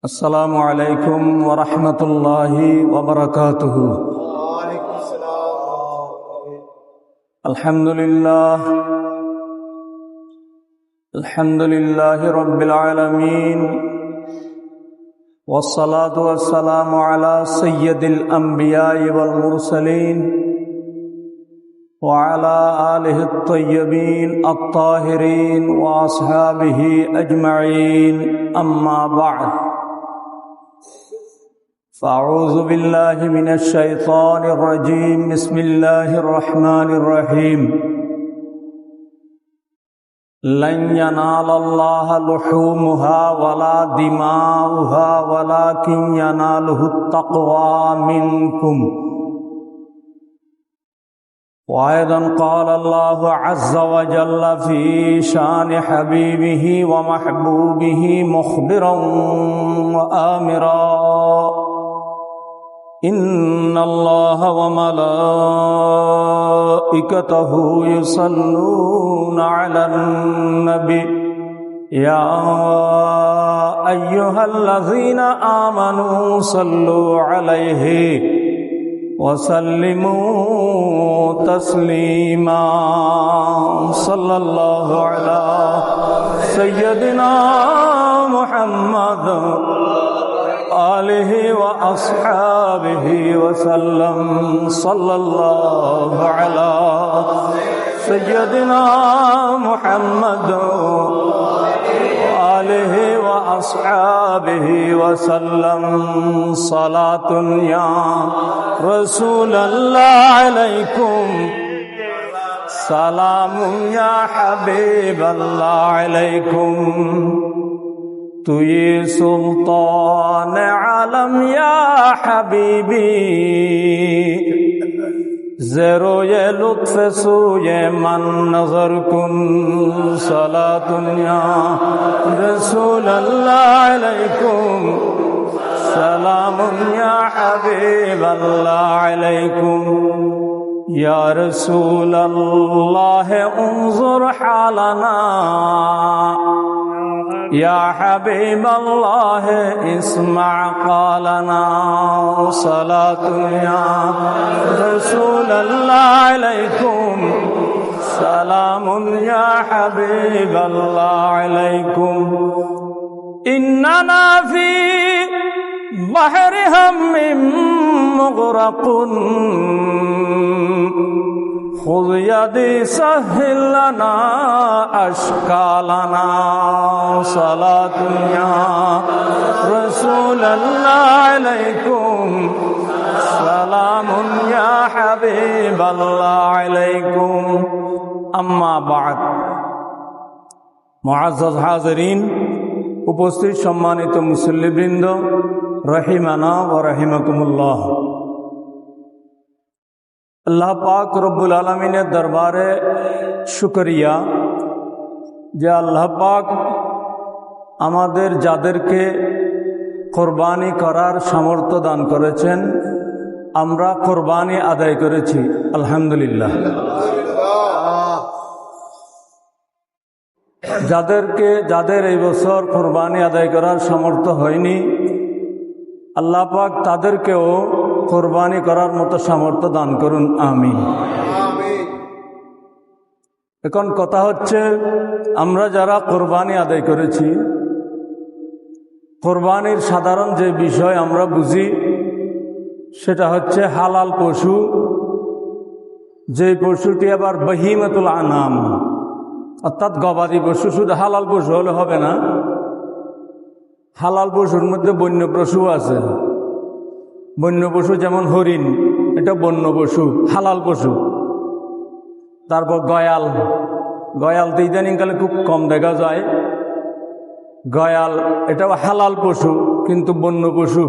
السلام عليكم ورحمة الله وبركاته. وعليكم السلام. الحمد لله رب العالمين، والصلاة والسلام على سيد الأنبياء والمرسلين وعلى آله الطيبين الطاهرين وأصحابه أجمعين، أما بعد، فأعوذ بالله من الشيطان الرجيم. بسم الله الرحمن الرحيم. لن ينال الله لحومها ولا دماؤها ولكن يناله التقوى منكم. وأيضا قال الله عز وجل في شان حبيبه ومحبوبه مخبرا وآمرا: إن الله وملائكته يصلون على النبي يا أيها الذين آمنوا صلوا عليه وسلموا تسليما. صلى الله على سيدنا محمد آله وأصحابه وسلم. صلى الله على سيدنا محمد آله وأصحابه وسلم. صلاة يا رسول الله عليكم، سلام يا حبيب الله عليكم. تو یہ سلطان عالم یا حبیبی، زیرو یہ لطف سوئے من نظر کن. صلاة یا رسول اللہ علیکم، سلام یا حبیب اللہ علیکم. یا رسول اللہ انظر حالنا، یا حبیب اللہ اسمع قالنا. صلاة یا رسول اللہ علیکم، سلام یا حبیب اللہ علیکم. اننا فی بحر ہم مغرق، خذ یدی سہل لنا اشکالنا. صلاة یا رسول اللہ علیکم، سلام یا حبیب اللہ علیکم. اما بعد، মুআজ্জাজ হাজিরিন, উপস্থিত সম্মানিত মুসল্লিবৃন্দ, রহিমানা ওয়া রাহিমাকুমুল্লাহ। আল্লাহ পাক রব্বুল আলামিনের দরবারে শুকরিয়া যে আল্লাহ পাক আমাদের যাদেরকে কোরবানি করার সামর্থ্য দান করেছেন, আমরা কোরবানি আদায় করেছি, আলহামদুলিল্লাহ। যাদের এই বছর কোরবানি আদায় করার সামর্থ্য হয়নি, আল্লাহ পাক তাদেরকেও কোরবানি করার মতো সামর্থ্য দান করুন, আমিন। এখন কথা হচ্ছে, আমরা যারা কোরবানি আদায় করেছি, কোরবানির সাধারণ যে বিষয় আমরা বুঝি সেটা হচ্ছে হালাল পশু। যে পশুটি আবার বহিমাতুল আনাম, অর্থাৎ গবাদি পশু। শুধু হালাল পশু হলে হবে না, হালাল পশুর মধ্যে বন্য পশু আছে। বন্য পশু যেমন হরিণ, এটা বন্য পশু, হালাল পশু। তারপর গয়াল তো ইদানিংকালে খুব কম দেখা যায়। গয়াল এটাও হালাল পশু, কিন্তু বন্য পশু।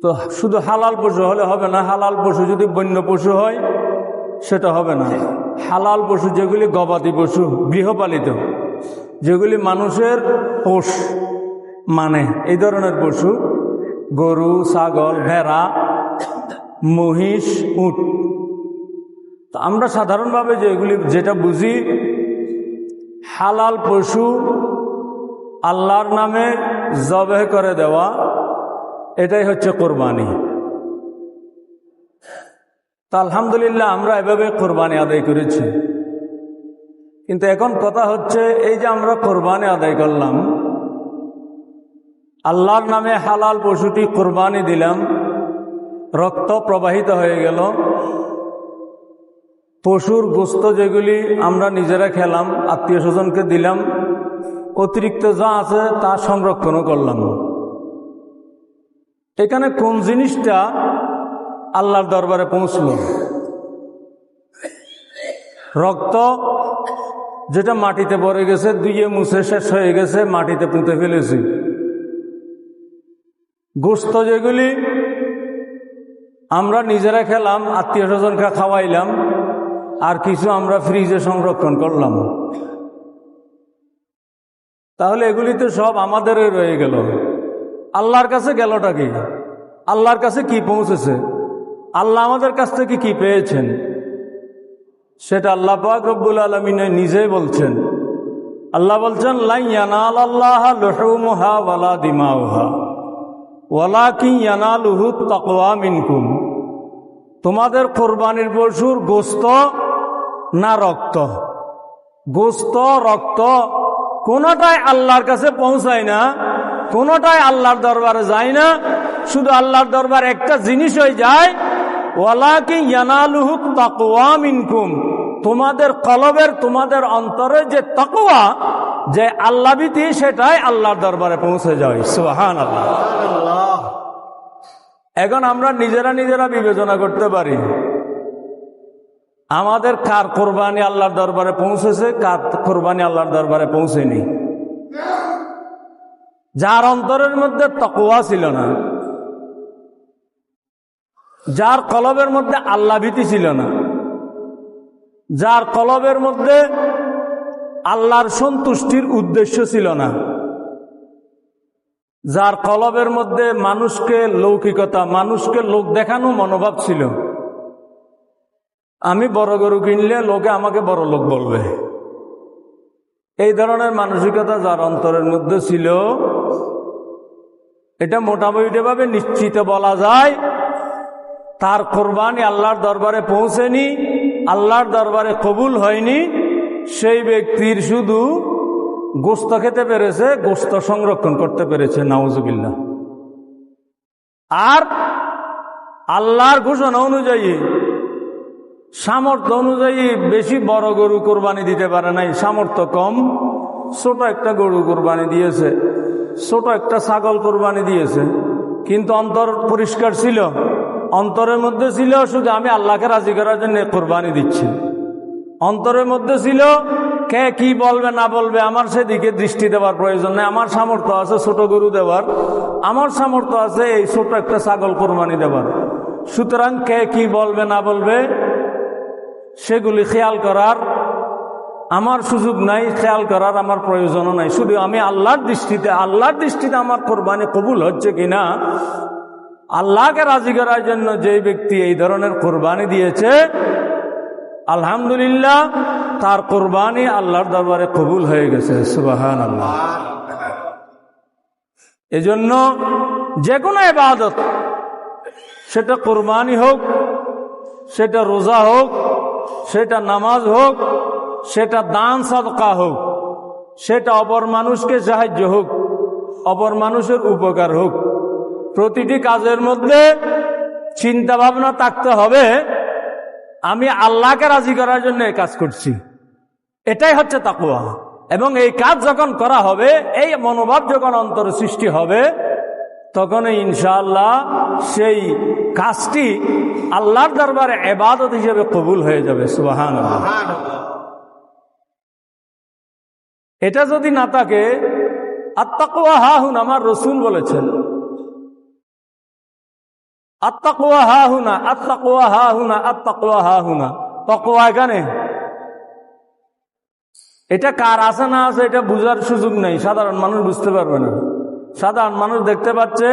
তো শুধু হালাল পশু হলে হবে না, হালাল পশু যদি বন্য পশু হয় সেটা হবে না। হালাল পশু যেগুলি গবাদি পশু, গৃহপালিত, যেগুলি মানুষের পোষ মানে, এই ধরনের পশু, গরু, ছাগল, ভেড়া, মহিষ, উট। তো আমরা সাধারণভাবে যেটা বুঝি, হালাল পশু আল্লাহর নামে জবেহ করে দেওয়া, এটাই হচ্ছে কোরবানি। তা আলহামদুলিল্লাহ আমরা এভাবে কোরবানি আদায় করেছি। কিন্তু এখন কথা হচ্ছে, এই যে আমরা কোরবানি আদায় করলাম, আল্লাহর নামে হালাল পশুটি কোরবানি দিলাম, রক্ত প্রবাহিত হয়ে গেল, পশুর গোস্ত যেগুলি আমরা নিজেরা খেলাম, আত্মীয় স্বজনকে দিলাম, অতিরিক্ত যা আছে তা সংরক্ষণও করলাম। এখানে কোন জিনিসটা আল্লাহর দরবারে পৌঁছল? রক্ত যেটা মাটিতে পড়ে গেছে, ধুয়ে মুছে শেষ হয়ে গেছে, মাটিতে পুঁতে ফেলেছি। গোস্ত যেগুলি আমরা নিজেরা খেলাম, আত্মীয় স্বজনকে খাওয়াইলাম, আর কিছু আমরা ফ্রিজে সংরক্ষণ করলাম। তাহলে এগুলি তো সব আমাদেরই রয়ে গেল। আল্লাহর কাছে গেলটা কি? আল্লাহর কাছে কি পৌঁছেছে? আল্লাহ আমাদের কাছ থেকে কি পেয়েছেন? সেটা আল্লাহ পাক রব্বুল আলামিন নিজেই বলছেন। আল্লাহ বলছেন, লা ইয়ানালাল্লাহা লুহুমুহা ওয়ালা দিমাউহা ওয়ালাকিন ইয়ানালুহু তাকওয়া মিনকুম। তোমাদের কোরবানির পশুর গোস্ত না রক্ত, গোস্ত রক্ত কোনোটাই আল্লাহর কাছে পৌঁছায় না, কোনোটাই আল্লাহর দরবারে যায় না। শুধু আল্লাহর দরবারে একটা জিনিসই যায়, ওয়ালাকিন ইয়ানালুহু তাকওয়া মিনকুম। তোমাদের কলবের, তোমাদের অন্তরে যে তাকওয়া, যে আল্লাহভীতি, সেটাই আল্লাহর দরবারে পৌঁছে যায়। সুবহানাল্লাহ। এখন আমরা নিজেরা বিবেচনা করতে পারি, আমাদের কার কোরবানি আল্লাহর দরবারে পৌঁছেছে, কার কোরবানি আল্লাহর দরবারে পৌঁছেনি। যার অন্তরের মধ্যে তাকওয়া ছিল না, যার কলবের মধ্যে আল্লাহভীতি ছিল না, যার কলবের মধ্যে আল্লাহর সন্তুষ্টির উদ্দেশ্য ছিল না, যার কলবের মধ্যে মানুষকে লৌকিকতা, মানুষকে লোক দেখানো মনোভাব ছিল, আমি বড় গরু কিনলে লোকে আমাকে বড় লোক বলবে, এই ধরনের মানসিকতা যার অন্তরের মধ্যে ছিল, এটা মোটামুটিভাবে নিশ্চিত বলা যায় তার কোরবানি আল্লাহর দরবারে পৌঁছেনি, আল্লাহর দরবারে কবুল হয়নি। সেই ব্যক্তির শুধু গোস্ত খেতে পেরেছে, গোস্ত সংরক্ষণ করতে পেরেছে, নাউজুবিল্লাহ। আর আল্লাহর ঘোষণা অনুযায়ী, সামর্থ্য অনুযায়ী বেশি বড় গরু কোরবানি দিতে পারে নাই, সামর্থ্য কম, ছোট একটা গরু কোরবানি দিয়েছে, ছোট একটা ছাগল কোরবানি দিয়েছে। কিন্তু অন্তর পরিষ্কার ছিল, অন্তরের মধ্যে ছিল শুধু আমি আল্লাহকে রাজি করার জন্য কোরবানি দিচ্ছি। অন্তরের মধ্যে ছিল কে কি বলবে না বলবে আমার সেদিকে দৃষ্টি দেওয়ার প্রয়োজন নেই। আমার সামর্থ্য আছে ছোট গরু দেওয়ার, আমার সামর্থ্য আছে এই ছোট একটা ছাগল কোরবানি দেওয়ার। সুতরাং কে কি বলবে না বলবে সেগুলি খেয়াল করার আমার সুযোগ নাই, খেয়াল করার আমার প্রয়োজনও নাই। শুধু আমি আল্লাহর দৃষ্টিতে আমার কোরবানি কবুল হচ্ছে কিনা, আল্লাহকে রাজি করার জন্য যে ব্যক্তি এই ধরনের কোরবানি দিয়েছে, আলহামদুলিল্লাহ তার কোরবানি আল্লাহর দরবারে কবুল হয়ে গেছে। সুবহানাল্লাহ। এজন্য যে কোনো ইবাদত, সেটা কোরবানি হোক, সেটা রোজা হোক, সেটা নামাজ হোক, সেটা দান সাদকা হোক, সেটা অপর মানুষকে সাহায্য হোক, অপর মানুষের উপকার হোক, প্রতিটি কাজের মধ্যে চিন্তা ভাবনা থাকতে হবে আমি আল্লাহকে রাজি করার জন্য এই কাজ করছি। এটাই হচ্ছে তাকওয়া। এবং এই কাজ যখন করা হবে, এই মনোভাব যখন অন্তরে সৃষ্টি হবে, তখন ইনশাআল্লাহ সেই কাজটি আল্লাহর দরবারে ইবাদত হিসেবে কবুল হয়ে যাবে। সুবহানাল্লাহ। এটা যদি না থাকে, আত্তাকওয়া হাহুনা, আমার রাসূল বলেছেন, আত্তাকওয়া হাহুনা, আত্তাকওয়া হাহুনা, আত্তাকওয়া হাহুনা। তাকওয়া এখানে, এটা কার আছে না আছে এটা বুঝার সুযোগ নেই, সাধারণ মানুষ বুঝতে পারবে না। সাধারণ মানুষ দেখতে পাচ্ছে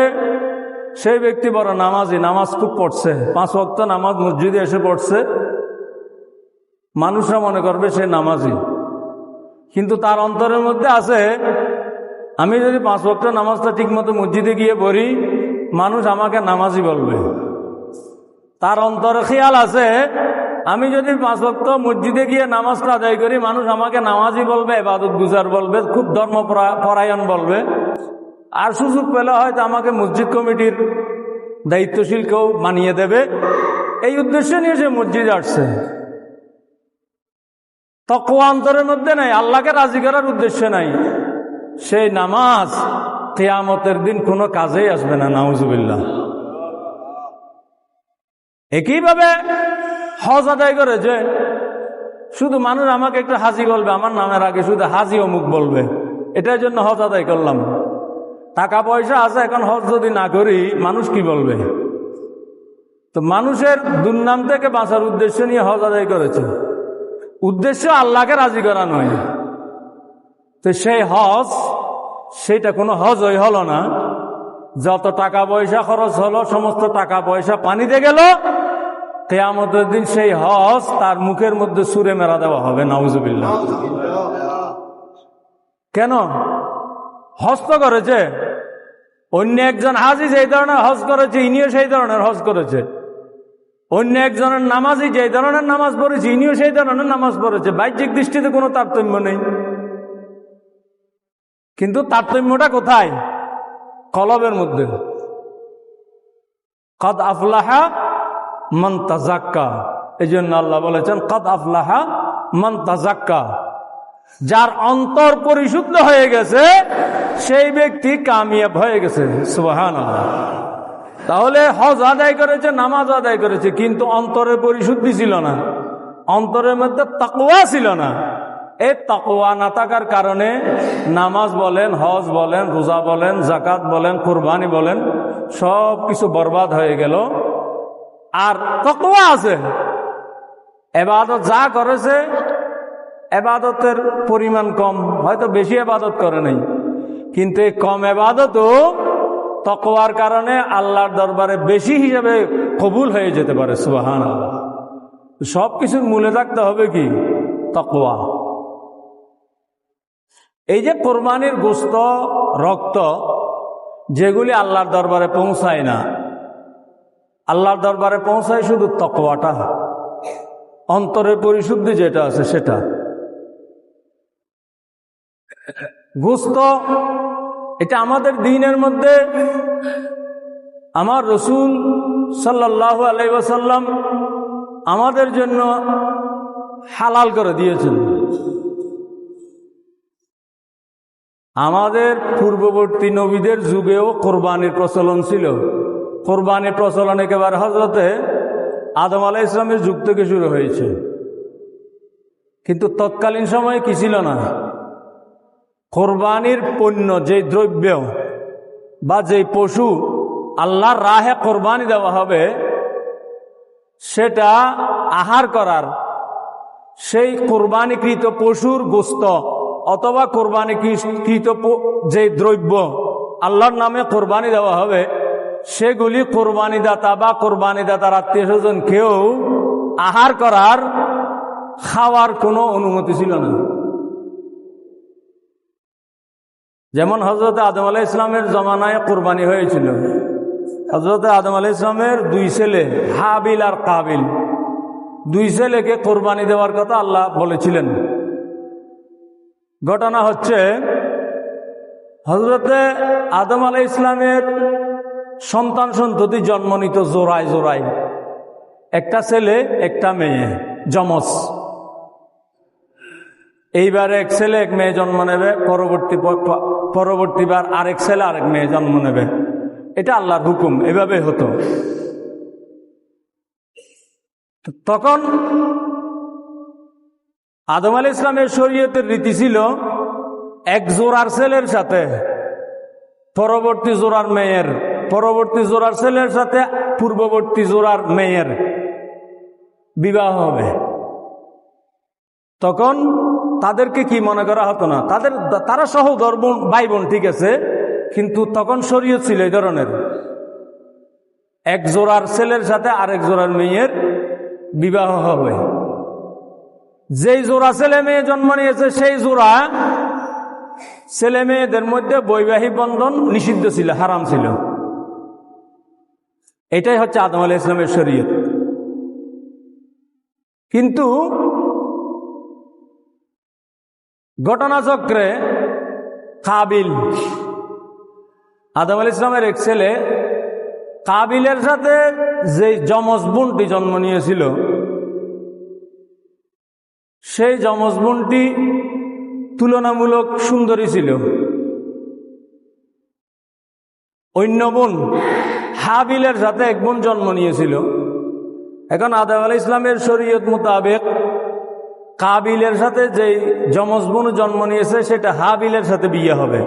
সেই ব্যক্তি বড় নামাজি, নামাজ খুব পড়ছে, 5 ওয়াক্ত নামাজ মসজিদে এসে পড়ছে, মানুষরা মনে করবে সে নামাজি। কিন্তু তার অন্তরের মধ্যে আছে আমি যদি 5 ওয়াক্ত নামাজটা ঠিকমতো মসজিদে গিয়ে পড়ি, মানুষ আমাকে নামাজি বলবে। তার অন্তরে খেয়াল আছে, আমি যদি 5 ওয়াক্ত মসজিদে গিয়ে নামাজটা আদায় করি, মানুষ আমাকে নামাজি বলবে, ইবাদত গুজার বলবে, খুব ধর্মপরায়ণ বলবে। আর সুযোগ পেলে হয়তো আমাকে মসজিদ কমিটির দায়িত্বশীল কেউ মানিয়ে দেবে। এই উদ্দেশ্য নিয়ে সে মসজিদে আসছে। তাকওয়া অন্তরের মধ্যে নাই, আল্লাহকে রাজি করার উদ্দেশ্য নাই। সেই নামাজ কিয়ামতের দিন কোনো কাজেই আসবে না, নাউজুবিল্লাহ। একইভাবে হজ আদায় করেছে, শুধু মানুষ আমাকে একটা হাজি বলবে, আমার নামের আগে শুধু হাজি অমুক বলবে, এটার জন্য হজ আদায় করলাম। টাকা পয়সা আছে, এখন হজ যদি না করি মানুষ কি বলবে? তো মানুষের দুর্নাম থেকে বাঁচার উদ্দেশ্য নিয়ে হজ আদায় করেছে, উদ্দেশ্য আল্লাহকে রাজি করা নয়। তো সেই হজ, সেটা কোনো হজই হলো না। যত টাকা পয়সা খরচ হলো, সমস্ত টাকা পয়সা পানিতে গেল। কিয়ামতের দিন সেই হজ তার মুখের মধ্যে ছুঁড়ে মেরা দেওয়া হবে, নাউজুবিল্লাহ। কেন? হজ তো করেছে, অন্য একজন হাজি যেই ধরনের হজ করেছে, ইনিও সেই ধরনের হজ করেছে। অন্য একজনের নামাজি যেই ধরনের নামাজ পড়েছে, ইনিও সেই ধরনের নামাজ পড়েছে। বাহ্যিক দৃষ্টিতে কোনো তারতম্য নেই, কিন্তু তারতম্যটা কোথায়? কলবের মধ্যে। কদ আফলাহা মান তাযাক্কা, এই জন্য আল্লাহ বলেছেন কদ আফলাহা মান তাযাক্কা। যার অন্তর পরিশুদ্ধ হয়ে গেছে সেই ব্যক্তি কামিয়াব হয়ে গেছে, সুবহানাল্লাহ। তাহলে হজ আদায় করেছে, নামাজ আদায় করেছে, কিন্তু অন্তরের পরিশুদ্ধি ছিল না, অন্তরের মধ্যে তাকওয়া ছিল না। এই তাকওয়া না থাকার কারণে নামাজ বলেন, হজ বলেন, রোজা বলেন, যাকাত বলেন, কুরবানি বলেন, সব কিছু বরবাদ হয়ে গেল। আর তাকওয়া আছে, ইবাদত যা করেছে, ইবাদতের পরিমাণ কম, হয়তো বেশি ইবাদত করে নাই, কিন্তু এই কম ইবাদতও তাকওয়ার কারণে আল্লাহর দরবারে বেশি হিসাবে কবুল হয়ে যেতে পারে, সুবহানাল্লাহ। সব কিছুর মূলে থাকতে হবে কি? তাকওয়া। এই যে কোরবানির গোশত, রক্ত, যেগুলি আল্লাহর দরবারে পৌঁছায় না, আল্লাহর দরবারে পৌঁছায় শুধু তাকওয়াটা, অন্তরের পরিশুদ্ধি যেটা আছে সেটা। গোশত এটা আমাদের দ্বীনের মধ্যে আমার রাসূল সাল্লাল্লাহু আলাইহি ওয়াসাল্লাম আমাদের জন্য হালাল করে দিয়েছেন। আমাদের পূর্ববর্তী নবীদের যুগেও কোরবানির প্রচলন ছিল। কোরবানির প্রচলন একেবারে হযরতে আদম আলাইহিস সালামের যুগ থেকে শুরু হয়েছে, কিন্তু তৎকালীন সময়ে কি ছিল না? কোরবানির পণ্য, যে দ্রব্য বা যেই পশু আল্লাহর রাহে কোরবানি দেওয়া হবে, সেটা আহার করার, সেই কোরবানিকৃত পশুর গোশত অথবা কোরবানিকৃত যে দ্রব্য আল্লাহর নামে কোরবানি দেওয়া হবে, সেগুলি কোরবানিদাতা বা কোরবানিদাতার আত্মীয় স্বজন কেউ আহার করার, খাওয়ার কোনো অনুমতি ছিল না। যেমন হযরত আদম আলাইহিস সালামের জমানায় কোরবানি হয়েছিল। হযরত আদম আলাইহিস সালামের 2 ছেলে, হাবিল আর কাবিল, 2 ছেলেকে কোরবানি দেওয়ার কথা আল্লাহ বলেছিলেন। ঘটনা হচ্ছে, হযরত আদম আলাইহিস সালামের সন্তান সন্ততি জন্ম নিত জোড়ায় জোড়ায়, একটা ছেলে একটা মেয়ে, যমজ। এইবার এক ছেলে এক মেয়ে জন্ম নেবে, পরবর্তীবার আরেক ছেলে আরেক মেয়ে জন্ম নেবে। এটা আল্লাহর হুকুম, এভাবে হতো। তখন আদম আলাইহিস সালামের শরীয়তের রীতি ছিল, এক জোড়ার ছেলের সাথে পরবর্তী জোড়ার মেয়ের, পরবর্তী জোড়ার ছেলের সাথে পূর্ববর্তী জোড়ার মেয়ের বিবাহ হবে। তখন তাদেরকে কি মনে করা হতো না, তারা সহোদর ভাই বোন, ঠিক আছে, কিন্তু তখন শরীয়ত ছিল এই ধরনের, এক জোড়ার ছেলের সাথে আরেক জোড়ার মেয়ের বিবাহ হবে। যেই জোড়া ছেলে মেয়ে জন্ম নিয়েছে সেই জোড়া ছেলে মেয়েদের মধ্যে বৈবাহিক বন্ধন নিষিদ্ধ ছিল, হারাম ছিল। এটাই হচ্ছে আদম আলাইহিস সালামের শরীয়ত। কিন্তু ঘটনাচক্রে কাবিল, আদম আলাইহিস সালামের এক ছেলে, কাবিলের সাথে যে যমজ বোনটি জন্ম নিয়েছিল, সেই যমজ বোনটি তুলনামূলক সুন্দরী ছিল। অন্য বোন হাবিলের সাথে এক বোন জন্ম নিয়েছিল। এখন আদম আলাইহিস সালামের শরীয়ত মোতাবেক কাবিলের সাথে যে যমজ বোন জন্ম নিয়েছে সেটা হাবিলের সাথে বিয়ে হবে।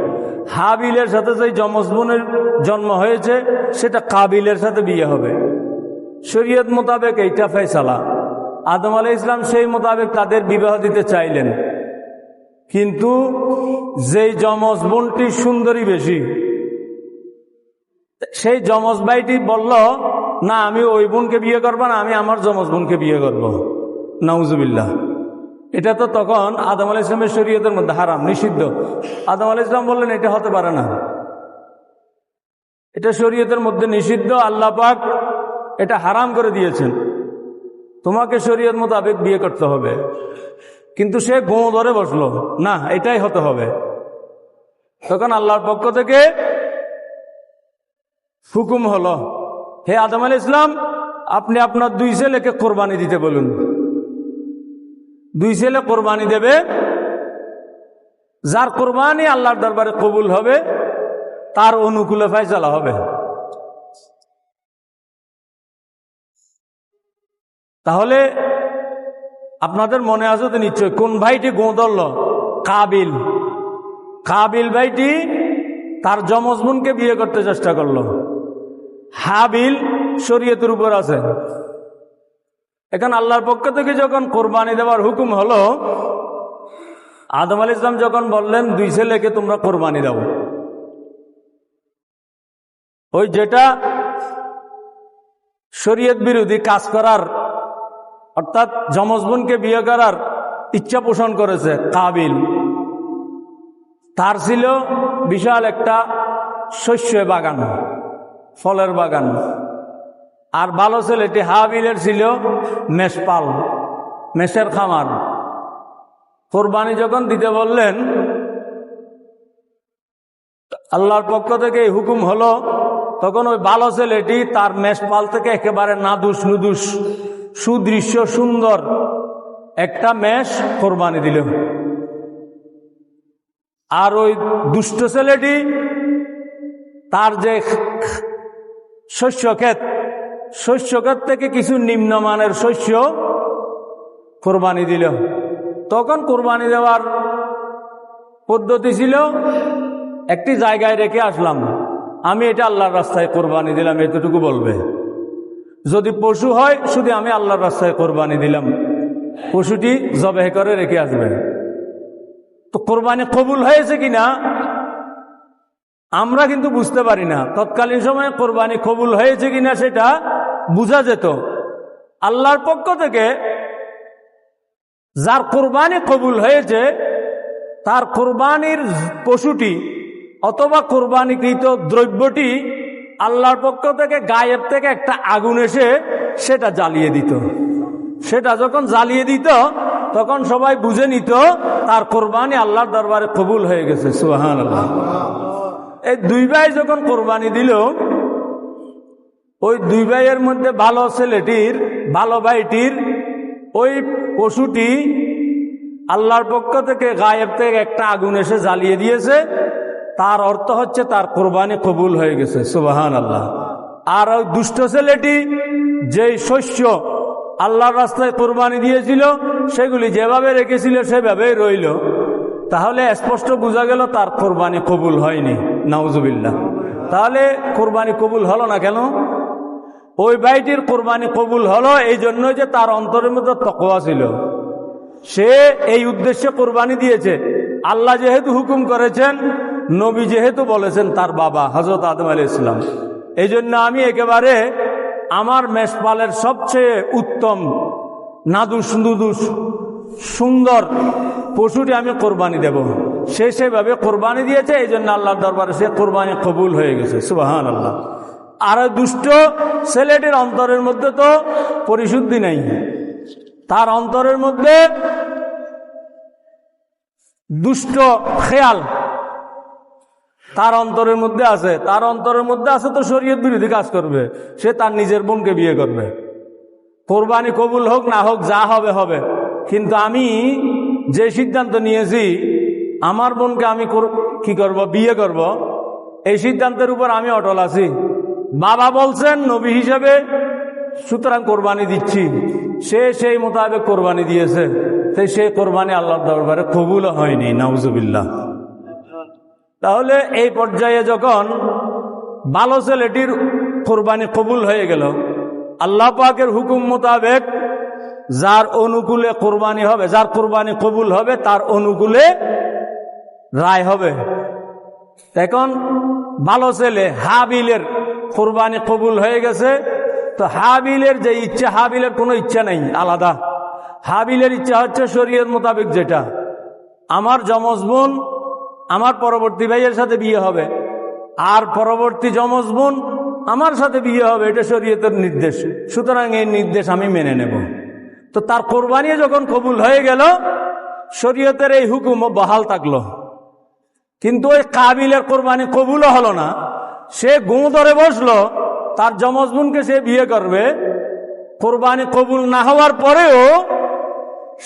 হাবিলের সাথে যে যমজ বোনের জন্ম হয়েছে সেটা কাবিলের সাথে বিয়ে হবে। শরীয়ত মোতাবেক এইটা ফয়সালা। আদম আলাইহিস সালাম সেই মোতাবেক তাদের বিবাহ দিতে চাইলেন, কিন্তু যেই যমজ বোনটি সুন্দরী বেশি, সেই যমজ ভাইটি বলল, না আমি ওই বোনকে বিয়ে করবো না, আমি আমার যমজ বোনকে বিয়ে করব। নাউজুবিল্লাহ। এটা তো তখন আদম আলাইহিস সালামের শরীয়তের মধ্যে হারাম, নিষিদ্ধ। আদম আলাইহিস সালাম বললেন এটা হতে পারে না, এটা শরীয়তের মধ্যে নিষিদ্ধ, আল্লাহ পাক এটা হারাম করে দিয়েছেন, তোমাকে শরীয়ত মোতাবেক বিয়ে করতে হবে। কিন্তু সে গোঁ ধরে বসলো, না এটাই হতে হবে। তখন আল্লাহর পক্ষ থেকে হুকুম হলো, হে আদম আলাইহিস সালাম, আপনি আপনার দুই ছেলেকে কোরবানি দিতে বলুন। দুই ছেলে কোরবানি দেবে, যার কোরবানি আল্লাহর দরবারে কবুল হবে তার অনুকূলে ফয়সালা হবে। তাহলে আপনাদের মনে আছে তো নিশ্চয়, কোন ভাইটি গোঁ ধরল? কাবিল। কাবিল ভাইটি তার যমজ বোনকে বিয়ে করতে চেষ্টা করলো। হাবিল শরীয়তের উপর আছে। এখন আল্লাহর পক্ষ থেকে যখন কোরবানি দেওয়ার হুকুম হলো, আদম আলাইহিস সালাম যখন বললেন দুই ছেলেকে তোমরা কোরবানি দাও, ওই যেটা শরীয়ত বিরোধী কাজ করার, অর্থাৎ যমজ বোনকে বিয়ে করার ইচ্ছা পোষণ করেছে কাবিল, তার ছিল বিশাল একটা শস্য বাগান, ফলের বাগান। আর ভালো ছেলেটি হাবিলের ছিল মেষপাল, মেষের খামার। কোরবানি যখন দিতে বললেন, আল্লাহর পক্ষ থেকে এই হুকুম হলো, তখন ওই ভালো ছেলেটি তার মেষপাল থেকে একেবারে নাদুস নুদুস সুদৃশ্য সুন্দর একটা মেষ কোরবানি দিল। আর ওই দুষ্ট ছেলেটি তার যে শস্য ক্ষেত থেকে কিছু নিম্নমানের শস্য কোরবানি দিল। তখন কোরবানি দেওয়ার পদ্ধতি ছিল, একটি জায়গায় রেখে আসলাম, আমি এটা আল্লাহর রাস্তায় কোরবানি দিলাম, এতটুকু বলবে। যদি পশু হয়, শুধু আমি আল্লাহর রাস্তায় কোরবানি দিলাম, পশুটি জবাহ করে রেখে আসবে। তো কোরবানি কবুল হয়েছে কিনা আমরা কিন্তু বুঝতে পারি না। তৎকালীন সময়ে কোরবানি কবুল হয়েছে কিনা সেটা বোঝা যেত। আল্লাহর পক্ষ থেকে যার কোরবানি কবুল হয়েছে তার কোরবানির পশুটি অথবা কোরবানিকৃত দ্রব্যটি আল্লাহর পক্ষ থেকে গায়েব থেকে একটা আগুন এসে সেটা জ্বালিয়ে দিত। সেটা যখন জ্বালিয়ে দিত তখন সবাই বুঝে নিত তার কোরবানি আল্লাহর দরবারে কবুল হয়ে গেছে। সুবহানাল্লাহ। এই দুই ভাই যখন কোরবানি দিল, ওই দুই ভাইয়ের মধ্যে ভালো ছেলেটির, ভালো ভাইটির ওই পশুটি আল্লাহর পক্ষ থেকে গায়েব থেকে একটা আগুন এসে জ্বালিয়ে দিয়েছে, তার অর্থ হচ্ছে তার কোরবানি কবুল হয়ে গেছে। সুবহানাল্লাহ। আর ওই দুষ্ট ছেলেটি যেই শস্য আল্লাহর রাস্তায় কোরবানি দিয়েছিল সেগুলি যেভাবে রেখেছিল সেভাবেই রইল, তাহলে স্পষ্ট বোঝা গেল তার কোরবানি কবুল হয়নি। নাউজুবিল্লাহ। তাহলে কোরবানি কবুল হলো না কেন? ওই ভাইটির কোরবানি কবুল হলো এই জন্য যে তার অন্তরের মধ্যে তাকওয়া ছিল, সে এই উদ্দেশ্যে কোরবানি দিয়েছে। আল্লাহ যেহেতু হুকুম করেছেন, নবী যেহেতু বলেছেন তার বাবা হযরত আদম আলাইহিস সালাম, এই জন্য আমি একেবারে আমার মেষপালের সবচেয়ে উত্তম নাদুস নুদুস সুন্দর পশুটি আমি কোরবানি দেব। সে সেভাবে কোরবানি দিয়েছে, এই জন্য আল্লাহর দরবারে সে কোরবানি কবুল হয়ে গেছে। সুবহানাল্লাহ। আর দুষ্ট ছেলেটির অন্তরের মধ্যে তো পরিশুদ্ধি নেই, তার অন্তরের মধ্যে দুষ্ট খেয়াল তার অন্তরের মধ্যে আছে, তার অন্তরের মধ্যে আছে তো শরীয়ত বিরোধী কাজ করবে, সে তার নিজের বোনকে বিয়ে করবে। কোরবানি কবুল হোক না হোক, যা হবে হবে, কিন্তু আমি যে সিদ্ধান্ত নিয়েছি আমার বোনকে আমি কি করব, বিয়ে করব, এই সিদ্ধান্তের উপর আমি অটল আছি। বাবা বলছেন নবী হিসেবে, সুতরাং কোরবানি দিচ্ছি। সে সেই মোতাবেক কোরবানি দিয়েছে, তাই সেই কোরবানি আল্লাহর দরবারে কবুল হয়নি, নাউজুবিল্লাহ। তাহলে এই পর্যায়ে যখন ভালো ছেলেটির কোরবানি কবুল হয়ে গেল, আল্লাহ পাকের হুকুম মোতাবেক যার অনুকূলে কোরবানি হবে, যার কোরবানি কবুল হবে তার অনুকূলে রায় হবে। এখন ভালো ছেলে হাবিলের কোরবানি কবুল হয়ে গেছে, তো হাবিলের যে ইচ্ছা, হাবিলের কোনো ইচ্ছা নেই আলাদা। হাবিলের ইচ্ছা হচ্ছে শরীয়ত মোতাবেক যেটা, আমার যমজ বোন আমার পরবর্তী ভাইয়ের সাথে বিয়ে হবে, আর পরবর্তী যমজ বোন আমার সাথে বিয়ে হবে, এটা শরীয়তের নির্দেশ, সুতরাং এই নির্দেশ আমি মেনে নেব। তো তার কোরবানি যখন কবুল হয়ে গেল, শরীয়তের এই হুকুম বহাল থাকলো। কিন্তু ওই কাবিলের কোরবানি কবুলও হলো না, সে গুঁ ধরে বসলো তার যমজ বোনকে সে বিয়ে করবে। কোরবানি কবুল না হওয়ার পরেও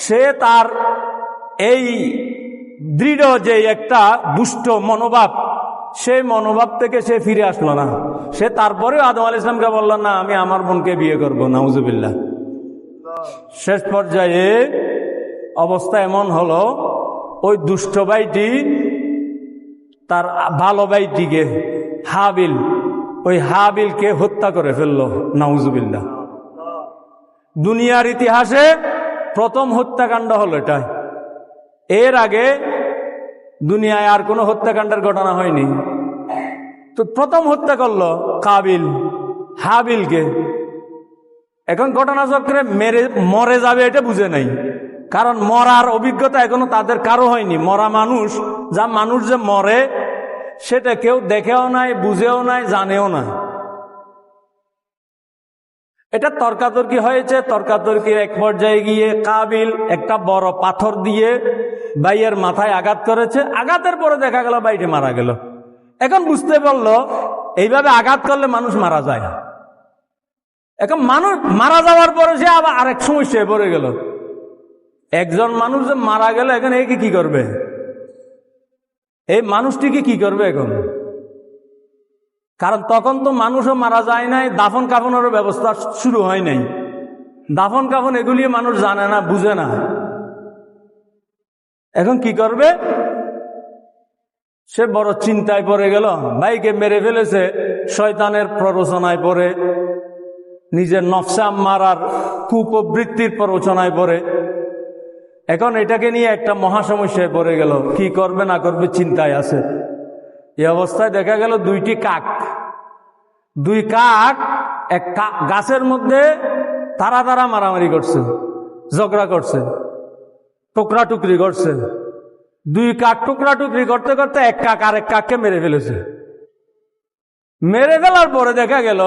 সে তার এই দৃঢ় যে একটা দুষ্ট মনোভাব, সেই মনোভাব থেকে সে ফিরে আসলো না। সে তারপরেও আদম আলাইহিস সালামকে বলল, না আমি আমার বোনকে বিয়ে করব, নাউজুবিল্লাহ। শেষ পর্যায়ে অবস্থা এমন হলো, ওই দুষ্ট ভাইটি তার ভালো ভাইটিকে হাবিল, ওই হাবিলকে হত্যা করে ফেললো, নাউজুবিল্লাহ। দুনিয়ার ইতিহাসে প্রথম হত্যাকাণ্ড হলো এটাই। এর আগে দুনিয়ায় আর কোনো হত্যাকাণ্ডের ঘটনা হয়নি। তো প্রথম হত্যা করলো কাবিল হাবিলকে। এখন ঘটনাচক্রে মরে যাবে এটা বুঝে নাই, কারণ মরার অভিজ্ঞতা এখনো তাদের কারো হয়নি। মরা মানুষ, যা মানুষ যে মরে সেটা কেউ দেখেও নাই, বুঝেও নাই, জানেও না। এটা তর্কাতর্কি হয়েছে। তর্কাতর্কির এক পর্যায়ে গিয়ে কাবিল একটা বড় পাথর দিয়ে ভাইয়ের মাথায় আঘাত করেছে। আঘাতের পরে দেখা গেল ভাইটি মারা গেল। এখন বুঝতে পারলো এইভাবে আঘাত করলে মানুষ মারা যায়। এখন মানুষ মারা যাওয়ার পরে সে আবার আরেক সমস্যায় পড়ে গেল। একজন মানুষ যে মারা গেল, এখন একে কি করবে? এই মানুষটিকে কি করবে এখন? কারণ তখন তো মানুষও মারা যায় নাই, দাফন কাফনেরও ব্যবস্থা শুরু হয় নাই। দাফন কাফন এগুলি মানুষ জানে না, বুঝে না। এখন কি করবে? সে বড় চিন্তায় পড়ে গেল। ভাইকে মেরে ফেলেছে, শয়তানের প্ররোচনায় পড়ে, নিজের নফসে আম্মারার কুপ্রবৃত্তির প্ররোচনায় পড়ে। এখন এটাকে নিয়ে একটা মহাসমস্যায় পড়ে গেল। কি করবে না করবে চিন্তায় আছে। এই অবস্থায় দেখা গেল দুই কাক এক গাছের মধ্যে তারা মারামারি করছে, ঝগড়া করছে, টুকরা টুকরি করছে। দুই কাক টুকরা টুকরি করতে করতে এক কাক আরেক কাককে মেরে ফেলেছে। মেরে ফেলার পরে দেখা গেল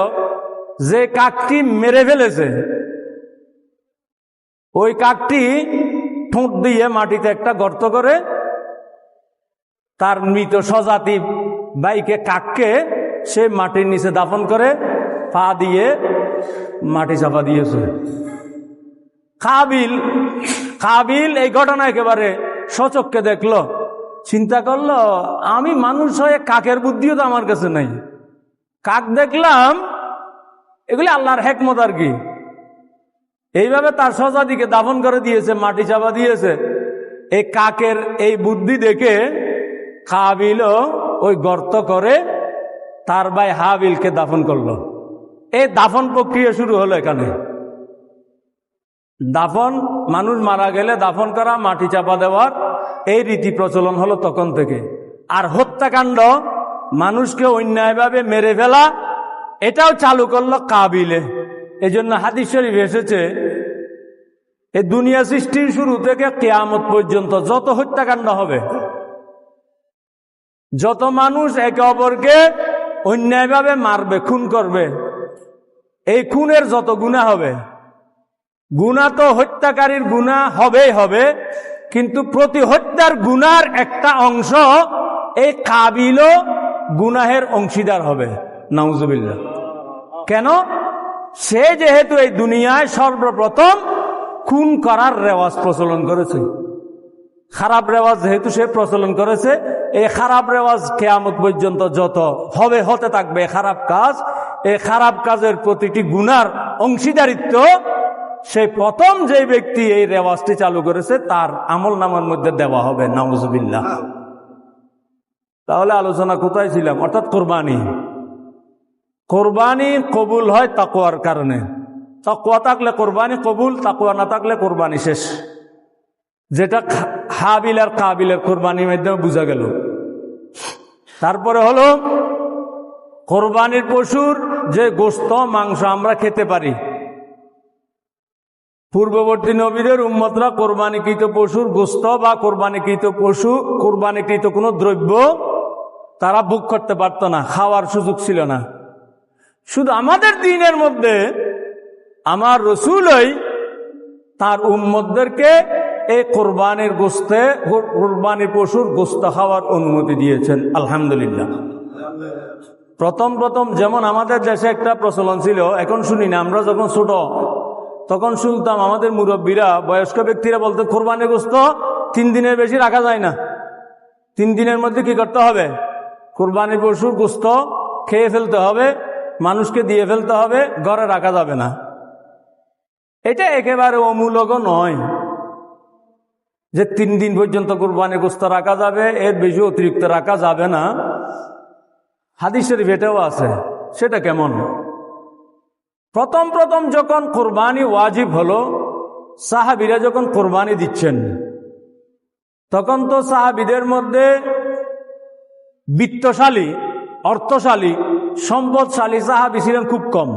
যে কাকটি মেরে ফেলেছে, ওই কাকটি ঠোঁট দিয়ে মাটিতে একটা গর্ত করে তার মৃত স্বজাতি ভাইকে কাককে সে মাটির নিচে দাফন করে পা দিয়ে মাটি চাপা দিয়েছে। কাবিল এই ঘটনা একেবারে সচক্ষে দেখলো, চিন্তা করলো, আমি মানুষ হয়ে কাকের বুদ্ধিও তো আমার কাছে নাই। কাক দেখলাম, এগুলি আল্লাহর হেকমত আর কি। এইভাবে তার স্বজাতিকে দাফন করে দিয়েছে, মাটি চাপা দিয়েছে। এই কাকের এই বুদ্ধি দেখে কাবিলও ওই গর্ত করে তার ভাই হাবিলকে দাফন করলো। এই দাফন প্রক্রিয়া শুরু হলো এখানে। দাফন, মানুষ মারা গেলে দাফন করা, মাটি চাপা দেওয়ার এই রীতি প্রচলন হলো তখন থেকে। আর হত্যাকাণ্ড, মানুষকে অন্যায়ভাবে মেরে ফেলা, এটাও চালু করলো কাবিলে। এই জন্য হাদিস শরীফ এসেছে, এই দুনিয়া সৃষ্টির শুরু থেকে কিয়ামত পর্যন্ত যত হত্যাকাণ্ড হবে, যত মানুষ একে অপরকে অন্যায়ভাবে মারবে, খুন করবে, এই খুনের যত গুনাহ হবে, গুনাহ তো হত্যাকারীর গুনাহ হবেই হবে, কিন্তু প্রতি হত্যার গুনার একটা অংশ এই কাবিলও গুনাহের অংশীদার হবে। নাউজুবিল্লাহ। কেন? সে যেহেতু এই দুনিয়ায় সর্বপ্রথম খুন করার রেওয়াজ প্রচলন করেছে, খারাপ রেওয়াজ যেহেতু সে প্রচলন করেছে, এই খারাপ রেওয়াজ কিয়ামত পর্যন্ত যত হবে, হতে থাকবে খারাপ কাজ, এই খারাপ কাজের প্রতিটি গুনার অংশীদারিত্ব সেই প্রথম যে ব্যক্তি এই রেওয়াজটি চালু করেছে তার আমল নামার মধ্যে দেওয়া হবে। নাউজুবিল্লাহ। তাহলে আলোচনা কোথায় ছিলাম? অর্থাৎ কোরবানি। কোরবানি কবুল হয় তাকওয়ার কারণে। তাকওয়া থাকলে কোরবানি কবুল, তাকওয়া না থাকলে কোরবানি শেষ। যেটা হাবিল আর কাবিলের কোরবানির মাধ্যমে বোঝা গেল। তারপরে হলো কোরবানির পশুর যে গোশত মাংস আমরা খেতে পারি, পূর্ববর্তী নবীদের উম্মতরা কোরবানিকৃত পশুর গোশত বা কোরবানিকৃত কোনো দ্রব্য তারা ভোগ করতে পারত না, খাওয়ার সুযোগ ছিল না। শুধু আমাদের দিনের মধ্যে আমার রসুলই তার উম্মতদেরকে এই কোরবানির গোশতে, কোরবানির পশুর গোশত খাওয়ার অনুমতি দিয়েছেন। আলহামদুলিল্লাহ। প্রথম যেমন আমাদের দেশে একটা প্রচলন ছিল, এখন শুনি না, আমরা যখন ছোট তখন শুনতাম আমাদের মুরব্বীরা, বয়স্ক ব্যক্তিরা বলতে, কোরবানির গোশত 3 দিনের বেশি রাখা যায় না, 3 দিনের মধ্যে কি করতে হবে? কোরবানির পশুর গোশত খেয়ে ফেলতে হবে, মানুষকে দিয়ে ফেলতে হবে, ঘরে রাখা যাবে না। এটা একেবারে অমূলক নয় যে 3 দিন পর্যন্ত কোরবানির গোশত রাখা যাবে, এর বেশি অতিরিক্ত রাখা যাবে না। হাদিস শরীফ এটাও আছে। সেটা কেমন? প্রথম যখন কোরবানি ওয়াজিব হলো, সাহাবীরা যখন কোরবানি দিচ্ছেন, তখন তো সাহাবীদের মধ্যে বিত্তশালী, অর্থশালী, সম্পদশালী সাহাবী ছিলেন খুব কম।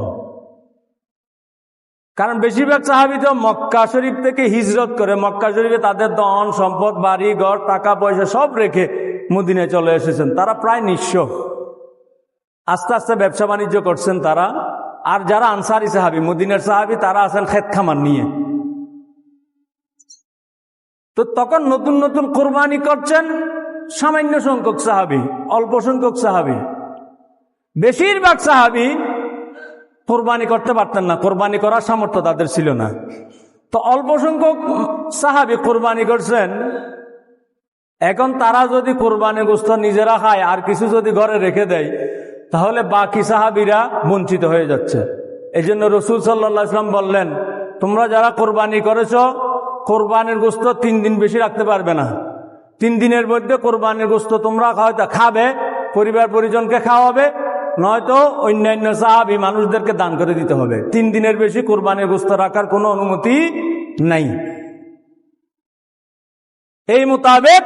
কারণ বেশিরভাগ সাহাবী তো মক্কা শরীফ থেকে হিজরত করে মক্কা শরীফে তাদের ধন সম্পদ, বাড়ি ঘর, টাকা পয়সা সব রেখে মদিনায় চলে এসেছেন। তারা প্রায় নিঃস্ব। আস্তে আস্তে ব্যবসা বাণিজ্য করছেন তারা। আর যারা আনসারি সাহাবী, মদিনার সাহাবী, তারা আছেন ক্ষেত খামার নিয়ে। তো তখন নতুন নতুন কোরবানি করছেন সামান্য সংখ্যক সাহাবী, অল্প সংখ্যক সাহাবী। বেশিরভাগ সাহাবী কোরবানি করতে পারতেন না, কোরবানি করার সামর্থ্য তাদের ছিল না। তো অল্প সংখ্যক সাহাবী কোরবানি করছেন। এখন তারা যদি কোরবানি গোশত নিজেরা খায় আর কিছু যদি ঘরে রেখে দেয়, তাহলে বাকি সাহাবীরা বঞ্চিত হয়ে যাচ্ছে। এই জন্য রসুল সাল্লাল্লাহু আলাইহি ওয়াসাল্লাম বললেন, তোমরা যারা কোরবানি করেছ, কোরবানির গোশত 3 দিন বেশি রাখতে পারবে না। 3 দিনের মধ্যে কোরবানির গোশত তোমরা হয়তো খাবে, পরিবার পরিজনকে খাওয়াবে, নয়তো অন্যান্য সাহাবী মানুষদেরকে দান করে দিতে হবে। 3 দিনের বেশি কোরবানির গোশত রাখার কোনো অনুমতি নাই। এই মোতাবেক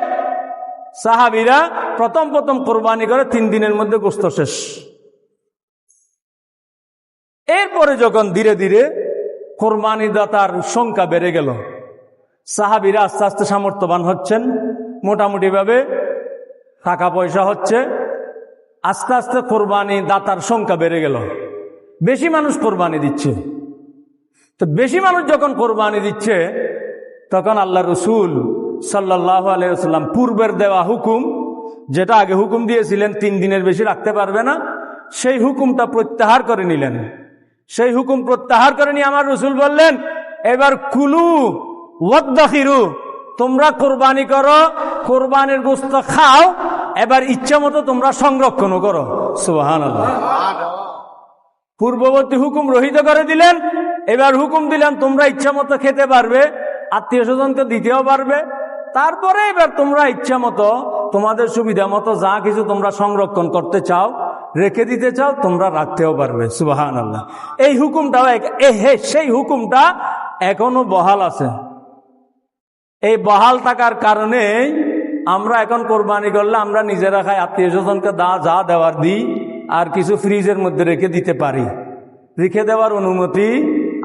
সাহাবীরা প্রথম কোরবানি করে 3 দিনের মধ্যে গোশত শেষ। এরপরে যখন ধীরে ধীরে কোরবানি দাতার সংখ্যা বেড়ে গেল, সাহাবীরা আস্তে আস্তে সামর্থ্যবান হচ্ছেন, মোটামুটি ভাবে টাকা পয়সা হচ্ছে, আস্তে আস্তে কোরবানি দাতার সংখ্যা বেড়ে গেল, বেশি মানুষ কোরবানি দিচ্ছে। তো বেশি মানুষ যখন কোরবানি দিচ্ছে, তখন আল্লাহ রসুল সাল্লাল্লাহু আলাইহি ওয়াসাল্লাম পূর্বের দেওয়া হুকুম, যেটা আগে হুকুম দিয়েছিলেন 3 দিনের বেশি রাখতে পারবে না, সেই হুকুমটা প্রত্যাহার করে নিলেন। সেই হুকুম প্রত্যাহার করে নিয়ে আমার রসুল বললেন, এবার কুলু ওয়াদ্দাখিরু, তোমরা কোরবানি করো, কোরবানির গোশত খাও, এবার ইচ্ছা মতো তোমরা সংরক্ষণও করো। সুবহানাল্লাহ। পূর্ববর্তী হুকুম রহিত করে দিলেন, এবার হুকুম দিলেন তোমরা ইচ্ছা মতো খেতে পারবে, আত্মীয় স্বজনকে দিতেও পারবে। তারপরে এবার তোমরা ইচ্ছা মতো, তোমাদের সুবিধা মতো যা কিছু তোমরা সংরক্ষণ করতে চাও, রেখে দিতে চাও, তোমরা রাখতেও পারবে। সুবহানাল্লাহ। এই হুকুমটাও সেই হুকুমটা এখনো বহাল আছে। এই বহাল থাকার কারণে আমরা এখন কোরবানি করলে আমরা নিজেরা খাই, আত্মীয় স্বজনকে যা দেওয়ার দিই, আর কিছু ফ্রিজের মধ্যে রেখে দিতে পারি, রেখে দেওয়ার অনুমতি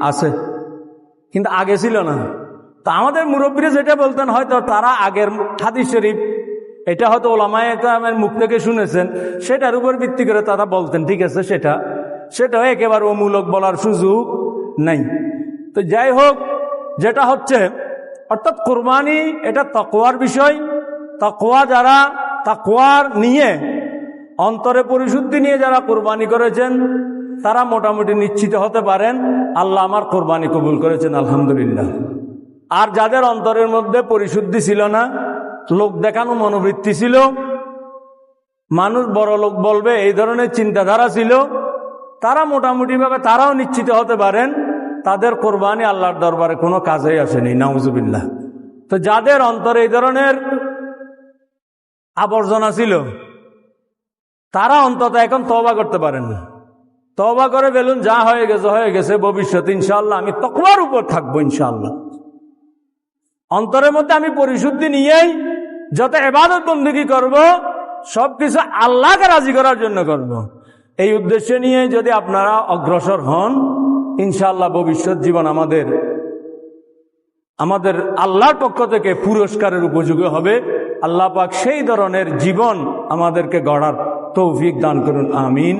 আছে। কিন্তু আগে ছিল না। তা আমাদের মুরব্বীরা যেটা বলতেন, হয়তো তারা আগের হাদিস শরীফ এটা হয়তো ওলামায়ে কেরামের মুখ থেকে শুনেছেন, সেটার উপর ভিত্তি করে তারা বলতেন, ঠিক আছে, সেটাও একেবারে অমূলক বলার সুযোগ নাই। তো যাই হোক, যেটা হচ্ছে অর্থাৎ কোরবানি এটা তাকওয়ার বিষয়। তাকওয়া যারা তাকওয়ার নিয়ে অন্তরে পরিশুদ্ধি নিয়ে যারা কোরবানি করেছেন তারা মোটামুটি নিশ্চিত হতে পারেন আল্লাহ আমার কোরবানি কবুল করেছেন, আলহামদুলিল্লাহ। আর যাদের অন্তরের মধ্যে পরিশুদ্ধি ছিল না, লোক দেখানো মনোবৃত্তি ছিল, মানুষ বড় লোক বলবে এই ধরনের চিন্তাধারা ছিল, তারা মোটামুটিভাবে তারাও নিশ্চিত হতে পারেন তাদের কোরবানি আল্লাহর দরবারে কোনো কাজেই আসেনি, নাউজুবিল্লাহ। তো যাদের অন্তরে এই ধরনের আবর্জনা ছিল তারা অন্তত এখন তওবা করতে পারেন না। তওবা করে বলুন, যা হয়ে গেছে, ভবিষ্যতে ইনশাআল্লাহ আমি তাকওয়ার উপর থাকবো, ইনশাআল্লাহ। অন্তরের মধ্যে আমি পরিশুদ্ধি নিয়েই যত ইবাদত বন্দেগী করব সবকিছু আল্লাহকে রাজি করার জন্য করব। এই উদ্দেশ্য নিয়ে যদি আপনারা অগ্রসর হন, ইনশাআল্লাহ ভবিষ্যৎ জীবন আমাদের আল্লাহর পক্ষ থেকে পুরস্কারের উপযোগী হবে। আল্লাহ পাক সেই ধরনের জীবন আমাদেরকে গড়ার তৌফিক দান করুন, আমিন।